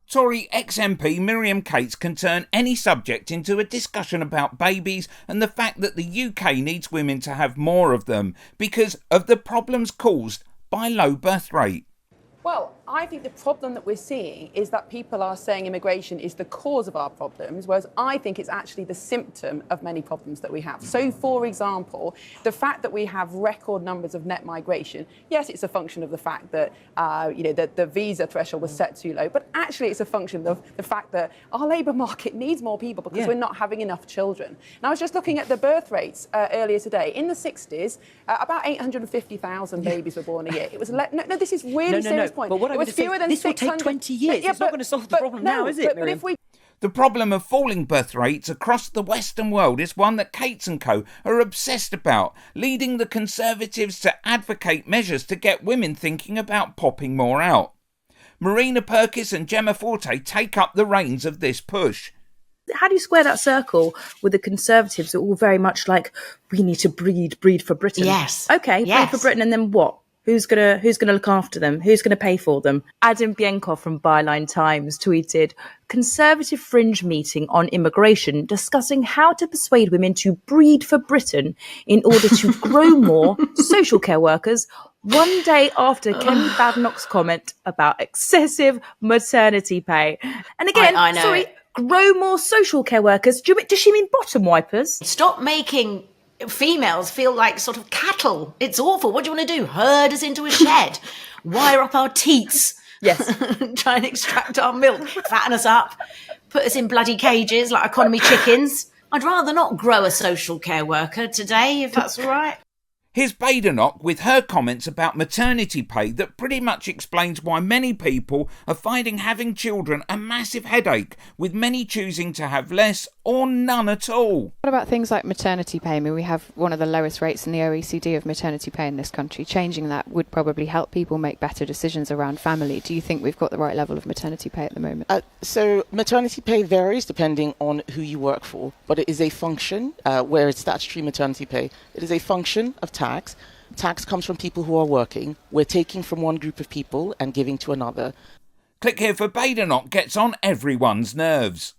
Tory ex-MP Miriam can turn any subject into a discussion about babies and the fact that the UK needs women to have more of them because of the problems caused by low birth rate. Well, I think the problem that we're seeing is that people are saying immigration is the cause of our problems, whereas I think it's actually the symptom of many problems that we have. So, for example, the fact that we have record numbers of net migration, yes, it's a function of the fact that, the visa threshold was set too low, but actually it's a function of the fact that our labour market needs more people because we're not having enough children. And I was just looking at the birth rates earlier today. In the 60s, about 850,000 babies were born a year. It was this is really serious point. But what it was fewer than this 600. will take 20 years. It's not going to solve the problem now, is it, Miriam? The problem of falling birth rates across the Western world is one that Cates & Co are obsessed about, leading the Conservatives to advocate measures to get women thinking about popping more out. Marina Purkiss and Gemma Forte take up the reins of this push. How do you square that circle with the Conservatives who are all very much like, we need to breed for Britain? Yes. Okay, breed for Britain, and then what? Who's gonna look after them? Who's gonna pay for them? Adam Bienkov from Byline Times tweeted, Conservative fringe meeting on immigration discussing how to persuade women to breed for Britain in order to grow more social care workers, one day after Ken Badenoch's comment about excessive maternity pay. And again, I know. Grow more social care workers. Does she mean bottom wipers? Stop making females feel like sort of cattle. It's awful. What do you want to do? Herd us into a shed, wire up our teats, yes, try and extract our milk, fatten us up, put us in bloody cages like economy chickens. I'd rather not grow a social care worker today, if that's all right. Here's Badenoch with her comments about maternity pay that pretty much explains why many people are finding having children a massive headache, with many choosing to have less or none at all. What about things like maternity pay? I mean, we have one of the lowest rates in the OECD of maternity pay in this country. Changing that would probably help people make better decisions around family. Do you think we've got the right level of maternity pay at the moment? So maternity pay varies depending on who you work for, but it is a function, where it's statutory maternity pay. It is a function of tax. Tax comes from people who are working. We're taking from one group of people and giving to another. Click here for Badenoch gets on everyone's nerves.